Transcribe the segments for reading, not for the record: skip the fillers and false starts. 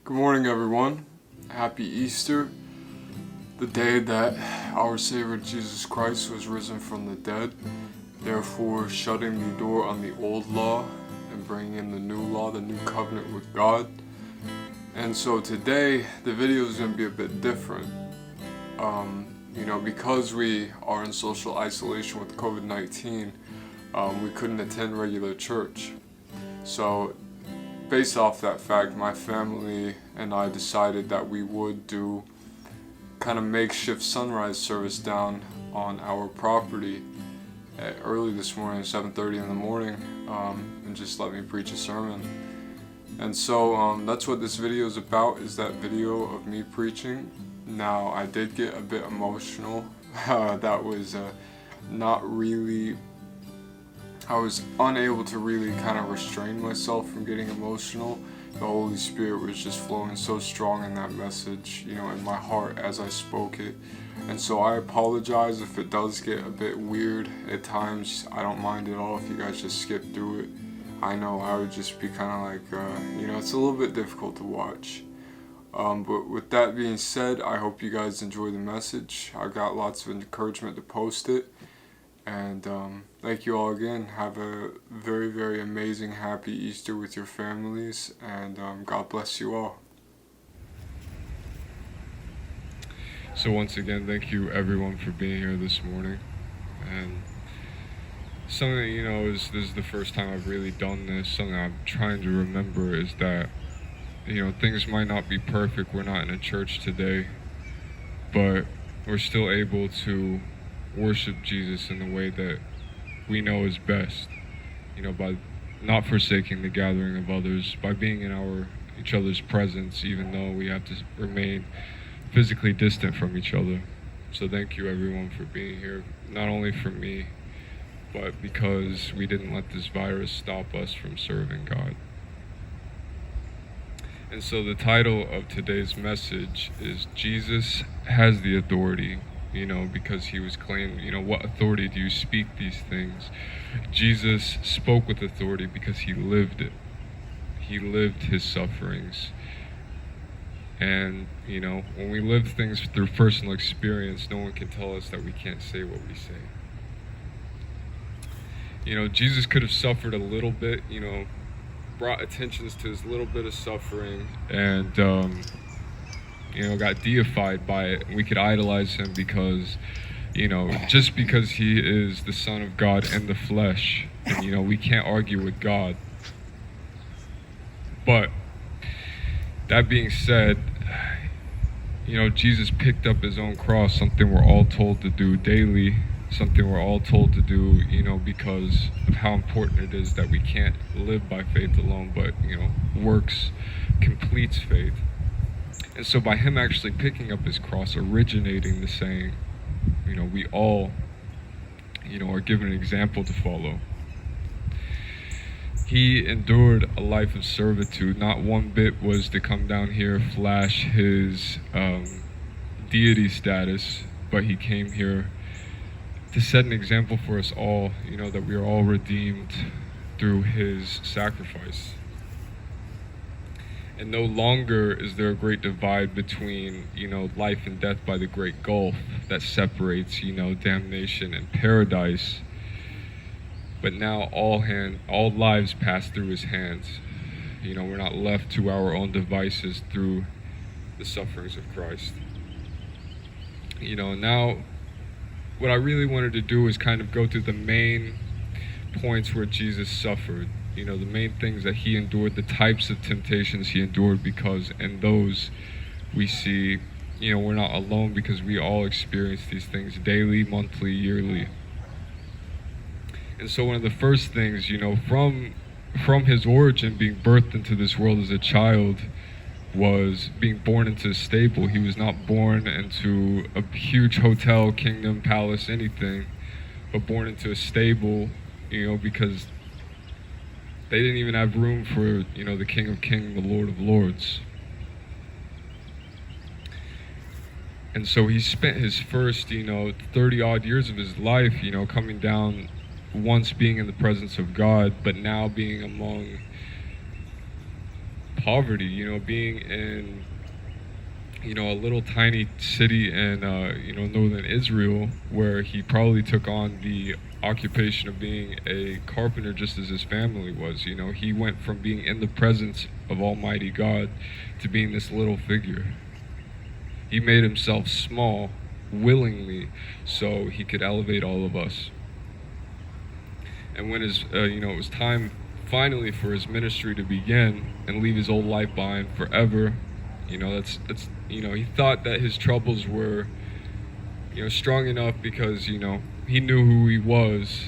Good morning, everyone. Happy Easter, the day that our Savior Jesus Christ was risen from the dead, therefore shutting the door on the old law and bringing in the new law, the new covenant with God. And so today, the video is going to be a bit different. Because we are in social isolation with COVID-19, we couldn't attend regular church. So based off that fact, my family and I decided that we would do kind of makeshift sunrise service down on our property early this morning, 7:30 in the morning, and just let me preach a sermon. And so that's what this video is about, is that video of me preaching. Now, I did get a bit emotional. That was I was unable to really kind of restrain myself from getting emotional. The Holy Spirit was just flowing so strong in that message, in my heart as I spoke it. And so I apologize if it does get a bit weird at times. I don't mind at all if you guys just skip through it. I know I would just be kind of like, it's a little bit difficult to watch. But with that being said, I hope you guys enjoy the message. I got lots of encouragement to post it. And thank you all again. Have a very, very amazing, happy Easter with your families. And God bless you all. So once again, thank you everyone for being here this morning. And something, this is the first time I've really done this. Something I'm trying to remember is that, things might not be perfect. We're not in a church today, but we're still able to worship Jesus in the way that we know is best, by not forsaking the gathering of others, by being in each other's presence, even though we have to remain physically distant from each other. So thank you everyone for being here, not only for me, but because we didn't let this virus stop us from serving God. And so the title of today's message is Jesus Has the Authority, because he was claimed, what authority do you speak these things? Jesus spoke with authority because he lived it. He lived his sufferings. And, when we live things through personal experience, no one can tell us that we can't say what we say. Jesus could have suffered a little bit, brought attentions to his little bit of suffering, and got deified by it. We could idolize him because, just because he is the Son of God in the flesh, and, we can't argue with God. But that being said, Jesus picked up his own cross, something we're all told to do daily, something we're all told to do, because of how important it is that we can't live by faith alone, but, works completes faith. And so by him actually picking up his cross, originating the saying, we all, are given an example to follow. He endured a life of servitude. Not one bit was to come down here, flash his deity status, but he came here to set an example for us all, that we are all redeemed through his sacrifice. And no longer is there a great divide between, life and death by the great gulf that separates, damnation and paradise. But now all lives pass through his hands. We're not left to our own devices through the sufferings of Christ. Now what I really wanted to do is kind of go through the main points where Jesus suffered. The main things that he endured, the types of temptations he endured, because in those we see, we're not alone, because we all experience these things daily, monthly, yearly. And so one of the first things, from his origin, being birthed into this world as a child, was being born into a stable. He was not born into a huge hotel, kingdom, palace, anything, but born into a stable, because they didn't even have room for, the King of Kings, the Lord of Lords. And so he spent his first, 30 odd years of his life, coming down, once being in the presence of God, but now being among poverty, you know, being in, you know, a little tiny city in, you know, northern Israel, where he probably took on the occupation of being a carpenter just as his family was. You know, he went from being in the presence of Almighty God to being this little figure. He made himself small willingly so he could elevate all of us. And when his, you know, it was time finally for his ministry to begin and leave his old life behind forever, you know, that's you know, he thought that his troubles were, you know, strong enough because, you know, he knew who he was,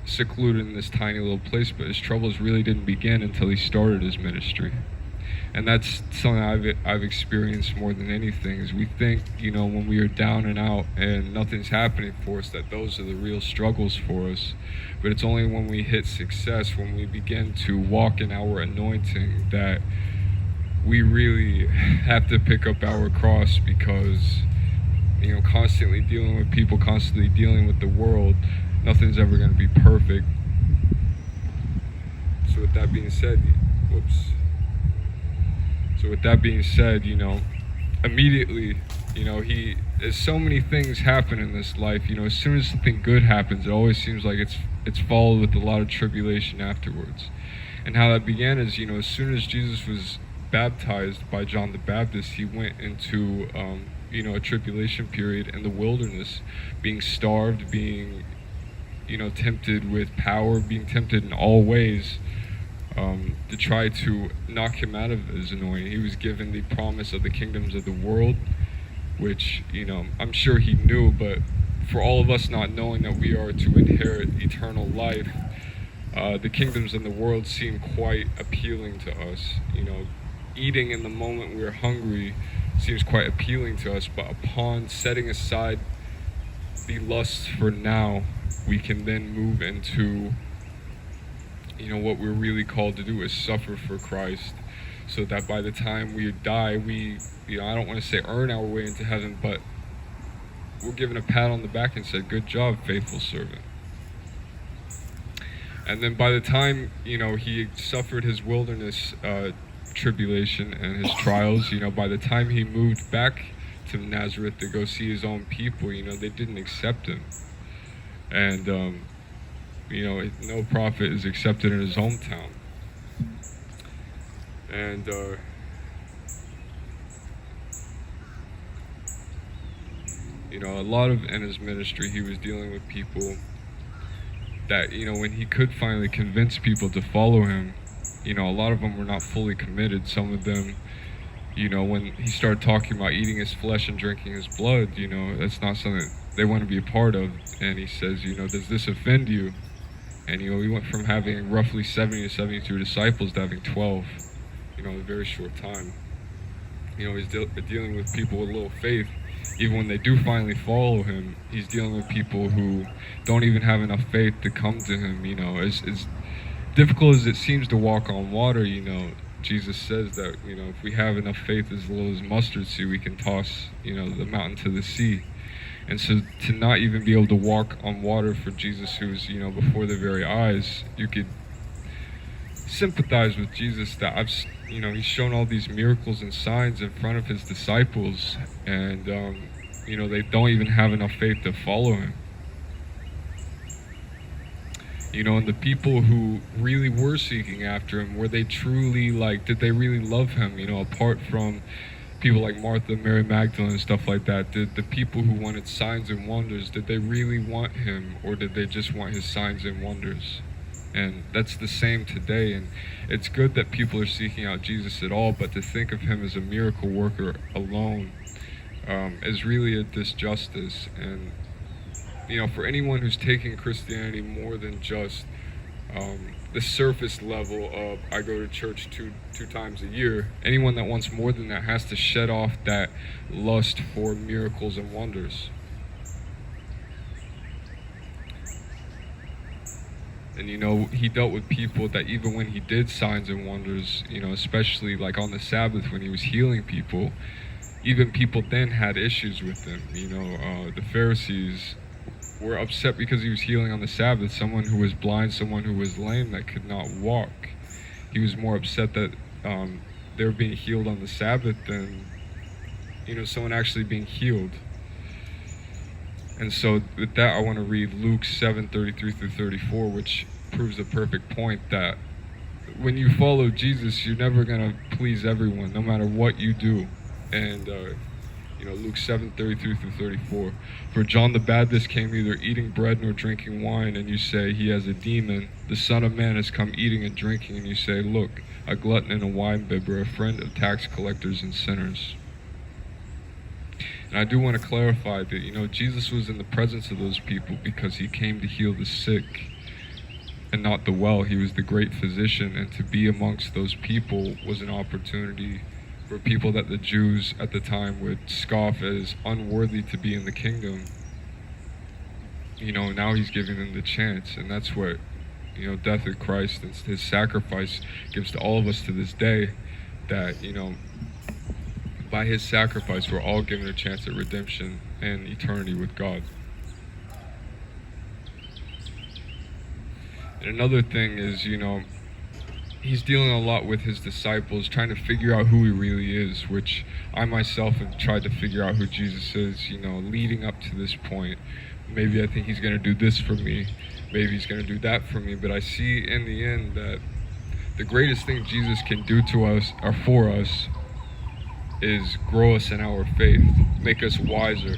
secluded in this tiny little place, but his troubles really didn't begin until he started his ministry. And that's something I've experienced more than anything, is we think, you know, when we are down and out and nothing's happening for us, that those are the real struggles for us. But it's only when we hit success, when we begin to walk in our anointing, that we really have to pick up our cross, because, you know, constantly dealing with people, constantly dealing with the world, nothing's ever going to be perfect. So with that being said, you know, immediately, you know, there's so many things happen in this life. You know, as soon as something good happens, it always seems like it's followed with a lot of tribulation afterwards. And how that began is, you know, as soon as Jesus was baptized by John the Baptist, he went into, you know, a tribulation period in the wilderness, being starved, being, you know, tempted with power, being tempted in all ways, to try to knock him out of his anointing. He was given the promise of the kingdoms of the world, which, you know, I'm sure he knew, but for all of us not knowing that we are to inherit eternal life, the kingdoms in the world seem quite appealing to us. You know, eating in the moment we're hungry seems quite appealing to us, but upon setting aside the lusts for now, we can then move into, you know, what we're really called to do, is suffer for Christ, so that by the time we die, we, you know, I don't want to say earn our way into heaven, but we're given a pat on the back and said, "Good job, faithful servant." And then by the time, you know, he suffered his wilderness tribulation and his trials, you know, by the time he moved back to Nazareth to go see his own people, you know, they didn't accept him. And you know, no prophet is accepted in his hometown. And you know, a lot of in his ministry, he was dealing with people that, you know, when he could finally convince people to follow him, you know, a lot of them were not fully committed. Some of them, you know, when he started talking about eating his flesh and drinking his blood, you know, that's not something they want to be a part of. And he says, you know, "Does this offend you?" And, you know, he went from having roughly 70 to 72 disciples to having 12, you know, in a very short time. You know, he's dealing with people with little faith. Even when they do finally follow him, he's dealing with people who don't even have enough faith to come to him. You know, as difficult as it seems to walk on water, you know, Jesus says that, you know, if we have enough faith as little as mustard seed, we can toss, you know, the mountain to the sea. And so to not even be able to walk on water for Jesus, who's, you know, before their very eyes, you could sympathize with Jesus, that you know, he's shown all these miracles and signs in front of his disciples, and you know, they don't even have enough faith to follow him. You know, and the people who really were seeking after him, were they truly, like, did they really love him? You know, apart from people like Martha, Mary Magdalene, and stuff like that, did the people who wanted signs and wonders, did they really want him, or did they just want his signs and wonders? And that's the same today. And it's good that people are seeking out Jesus at all, but to think of him as a miracle worker alone is really a disjustice. And, you know, for anyone who's taking Christianity more than just the surface level of, I go to church two times a year, anyone that wants more than that has to shed off that lust for miracles and wonders. And, you know, he dealt with people that even when he did signs and wonders, you know, especially like on the Sabbath when he was healing people, even people then had issues with him. You know, the Pharisees were upset because he was healing on the Sabbath someone who was blind, someone who was lame, that could not walk. He was more upset that they were being healed on the Sabbath than, someone actually being healed. And so with that, I want to read Luke 7:33 through 34, which proves the perfect point that when you follow Jesus, you're never going to please everyone, no matter what you do. And, Luke 7:33 through 34. For John the Baptist came neither eating bread nor drinking wine, and you say he has a demon. The Son of Man has come eating and drinking, and you say, look, a glutton and a winebibber, a friend of tax collectors and sinners. And I do want to clarify that, Jesus was in the presence of those people because he came to heal the sick and not the well. He was the great physician, and to be amongst those people was an opportunity for people that the Jews at the time would scoff as unworthy to be in the kingdom. Now he's giving them the chance, and that's what, death of Christ and his sacrifice gives to all of us to this day, that, by his sacrifice, we're all given a chance at redemption and eternity with God. And another thing is, he's dealing a lot with his disciples, trying to figure out who he really is, which I myself have tried to figure out who Jesus is, leading up to this point. Maybe I think he's going to do this for me. Maybe he's going to do that for me. But I see in the end that the greatest thing Jesus can do to us or for us is grow us in our faith, make us wiser.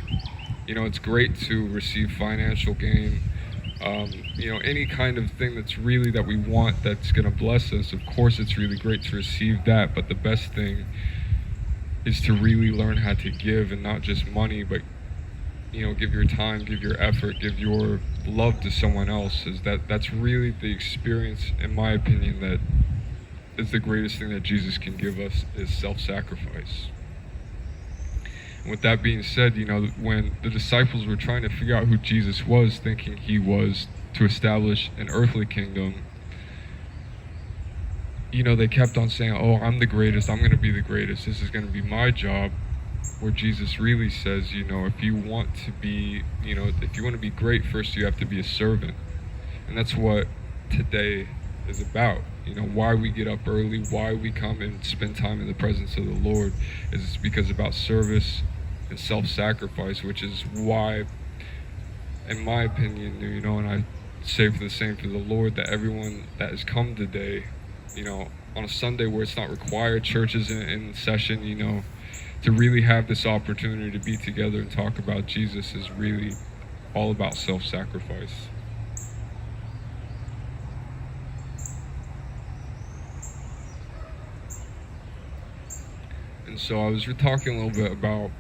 It's great to receive financial gain, any kind of thing that's really that we want that's going to bless us. Of course, it's really great to receive that, but the best thing is to really learn how to give, and not just money, but give your time, give your effort, give your love to someone else. That's really the experience, in my opinion, that is the greatest thing that Jesus can give us, is self-sacrifice. And with that being said, when the disciples were trying to figure out who Jesus was, thinking he was to establish an earthly kingdom, they kept on saying, oh, I'm the greatest, I'm going to be the greatest, this is going to be my job. Where Jesus really says, if you want to be, if you want to be great, first you have to be a servant. And that's what today is about. Why we get up early, why we come and spend time in the presence of the Lord, is because about service and self-sacrifice, which is why, in my opinion, and I say for the same for the Lord, that everyone that has come today, on a Sunday where it's not required, churches in session, to really have this opportunity to be together and talk about Jesus is really all about self-sacrifice. And so I was talking a little bit about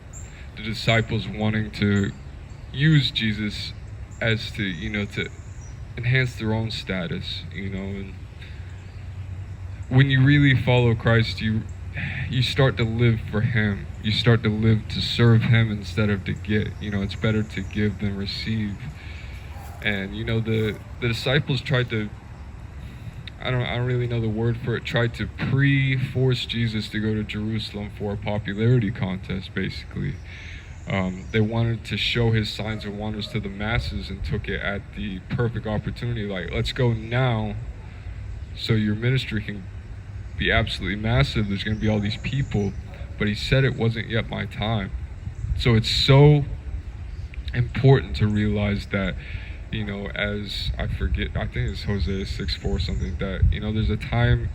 the disciples wanting to use Jesus as to enhance their own status, and when you really follow Christ, you start to live for him. You start to live to serve him instead of to get. It's better to give than receive. And the disciples tried to, I don't really know the word for it, tried to force Jesus to go to Jerusalem for a popularity contest, basically. They wanted to show his signs and wonders to the masses, and took it at the perfect opportunity, like, let's go now so your ministry can be absolutely massive. There's going to be all these people. But he said it wasn't yet my time. So it's so important to realize that, as I think it's Hosea 6:4 something, that, there's a time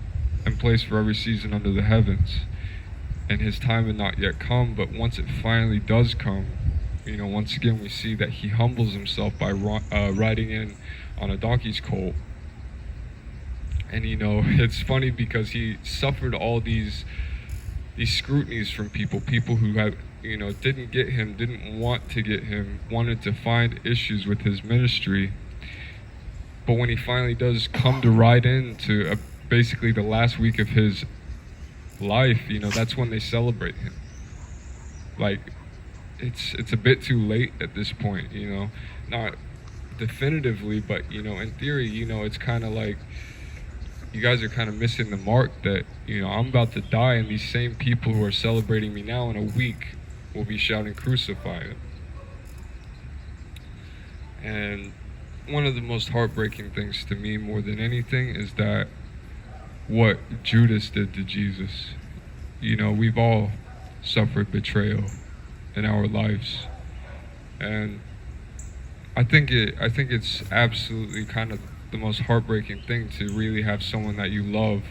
and place for every season under the heavens. And his time had not yet come, but once it finally does come, once again we see that he humbles himself by riding in on a donkey's colt. And it's funny because he suffered all these scrutinies from people who had, didn't get him, didn't want to get him, wanted to find issues with his ministry. But when he finally does come to ride into basically the last week of his life, that's when they celebrate him. Like, it's a bit too late at this point, not definitively, but in theory, it's kind of like, you guys are kind of missing the mark that, I'm about to die, and these same people who are celebrating me now in a week will be shouting, crucify him. And one of the most heartbreaking things to me more than anything is that what Judas did to Jesus. we've all suffered betrayal in our lives. And I think it's absolutely kind of the most heartbreaking thing to really have someone that you love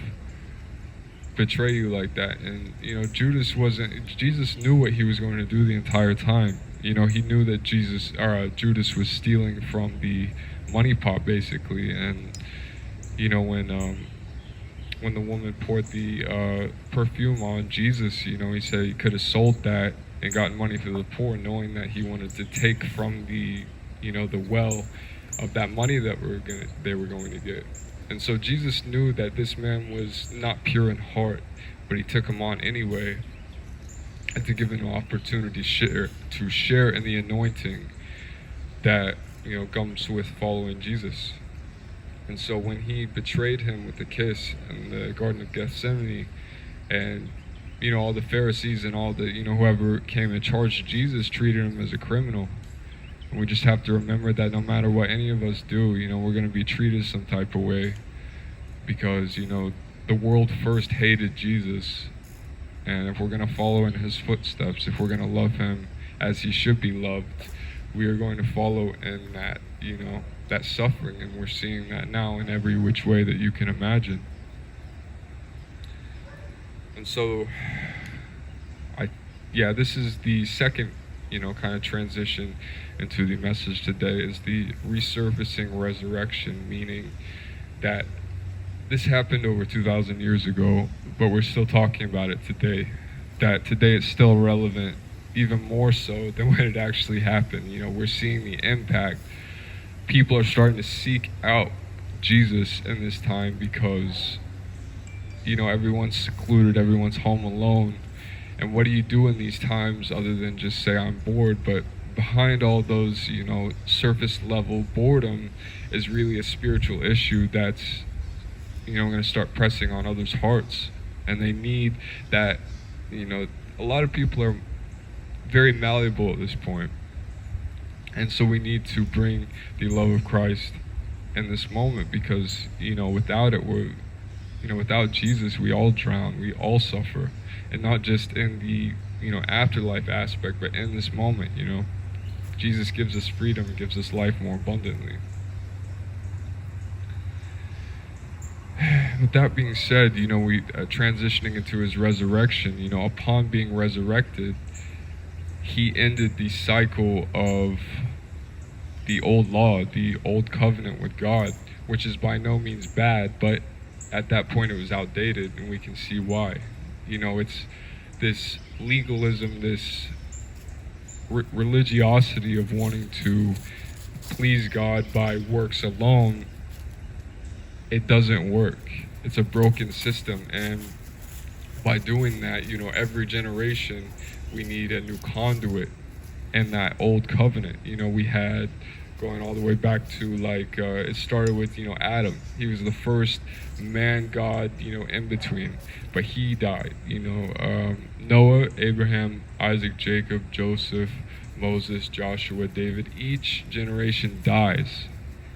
betray you like that. And Jesus knew what he was going to do the entire time. He knew that Judas was stealing from the money pot basically. And when the woman poured the perfume on Jesus, he said he could have sold that and gotten money for the poor, knowing that he wanted to take from the well of that money that they were going to get. And so Jesus knew that this man was not pure in heart, but he took him on anyway, and to give him an opportunity to share in the anointing that comes with following Jesus. And so when he betrayed him with a kiss in the Garden of Gethsemane, and all the Pharisees and all the whoever came and charged Jesus treated him as a criminal. And we just have to remember that no matter what any of us do, we're going to be treated some type of way, because the world first hated Jesus. And if we're going to follow in his footsteps, if we're going to love him as he should be loved, we are going to follow in that that suffering. And we're seeing that now in every which way that you can imagine. And so this is the second kind of transition into the message today, is the resurfacing resurrection, meaning that this happened over 2,000 years ago, but we're still talking about it today. That today it's still relevant, even more so than when it actually happened. We're seeing the impact. People are starting to seek out Jesus in this time because, everyone's secluded, everyone's home alone. And what do you do in these times other than just say, I'm bored? But behind all those, surface level boredom is really a spiritual issue that's, going to start pressing on others' hearts. And they need that, a lot of people are very malleable at this point. And so we need to bring the love of Christ in this moment, because, without it, without Jesus, we all drown, we all suffer. And not just in the, afterlife aspect, but in this moment, Jesus gives us freedom and gives us life more abundantly. With that being said, we transitioning into his resurrection, upon being resurrected, he ended the cycle of the old law, the old covenant with God, which is by no means bad, but at that point it was outdated, and we can see why. It's this legalism, this religiosity of wanting to please God by works alone. It doesn't work. It's a broken system, and by doing that, every generation we need a new conduit in that old covenant. We had going all the way back to it started with Adam. He was the first man God in between, but he died. Noah, Abraham, Isaac, Jacob, Joseph, Moses, Joshua, David. Each generation dies,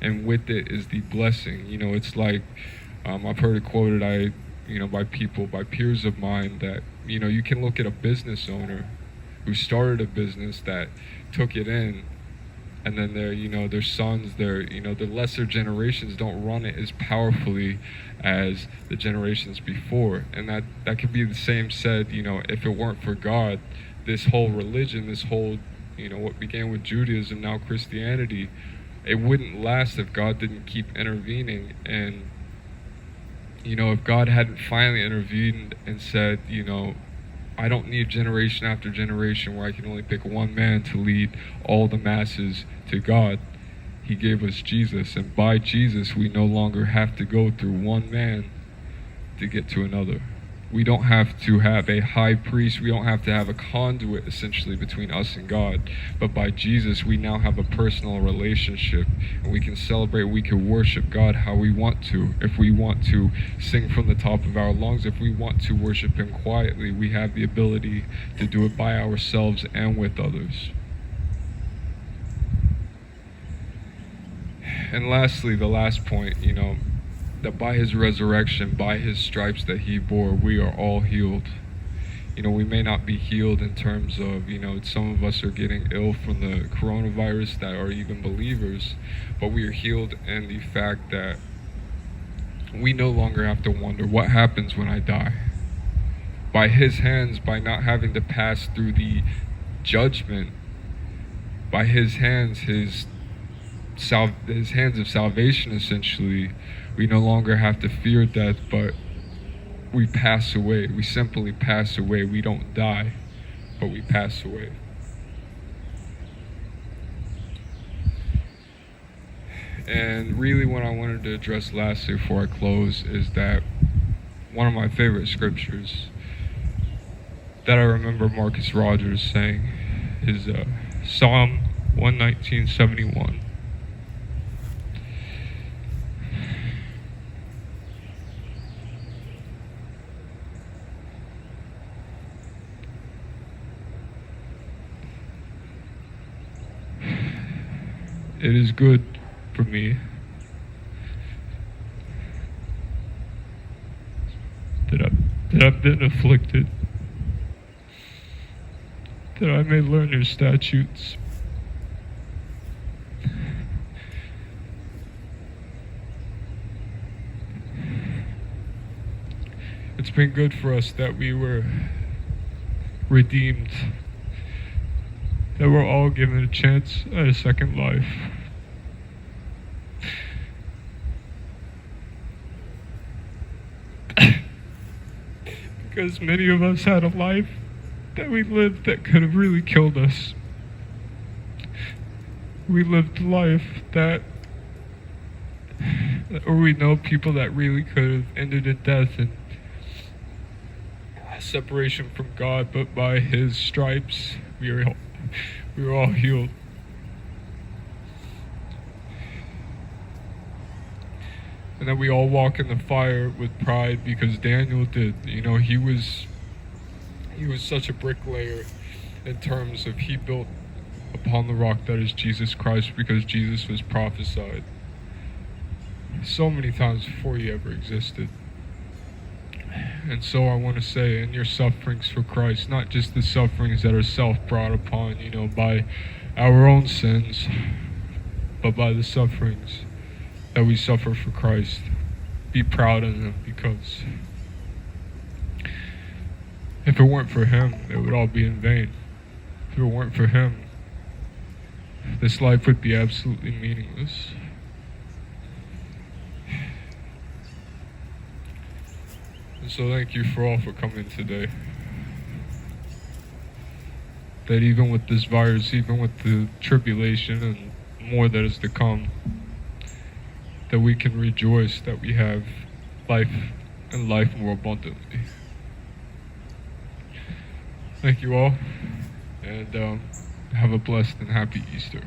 and with it is the blessing. It's like I've heard it quoted by peers of mine, that you can look at a business owner who started a business that took it in, and then their sons, the lesser generations don't run it as powerfully as the generations before. And that could be the same said, if it weren't for God, this whole religion, this whole, what began with Judaism, now Christianity, it wouldn't last if God didn't keep intervening. And, if God hadn't finally intervened and said, I don't need generation after generation where I can only pick one man to lead all the masses to God. He gave us Jesus, and by Jesus we no longer have to go through one man to get to another. We don't have to have a high priest. We don't have to have a conduit essentially between us and God. But by Jesus, we now have a personal relationship, and we can celebrate, we can worship God how we want to. If we want to sing from the top of our lungs, if we want to worship him quietly, we have the ability to do it by ourselves and with others. And lastly, the last point, that by his resurrection, by his stripes that he bore, we are all healed. we may not be healed in terms of, some of us are getting ill from the coronavirus that are even believers, but we are healed in the fact that we no longer have to wonder what happens when I die. By his hands, by not having to pass through the judgment, by his hands, his hands of salvation, essentially, we no longer have to fear death, but we pass away. We simply pass away. We don't die, but we pass away. And really what I wanted to address lastly before I close is that one of my favorite scriptures that I remember Marcus Rogers saying is Psalm 119:71. It is good for me that I've been afflicted, that I may learn your statutes. It's been good for us that we were redeemed, that we're all given a chance at a second life. Because many of us had a life that we lived that could have really killed us. We lived a life or we know people that really could have ended in death and separation from God, but by his stripes we were all healed. And that we all walk in the fire with pride because Daniel did. He was such a bricklayer in terms of he built upon the rock that is Jesus Christ, because Jesus was prophesied so many times before he ever existed. And so I want to say, in your sufferings for Christ, not just the sufferings that are self-brought upon, by our own sins, but by the sufferings that we suffer for Christ, be proud of them, because if it weren't for him, it would all be in vain. If it weren't for him, this life would be absolutely meaningless. And so thank you for all for coming today. That even with this virus, even with the tribulation and more that is to come, that we can rejoice that we have life and life more abundantly. Thank you all, and have a blessed and happy Easter.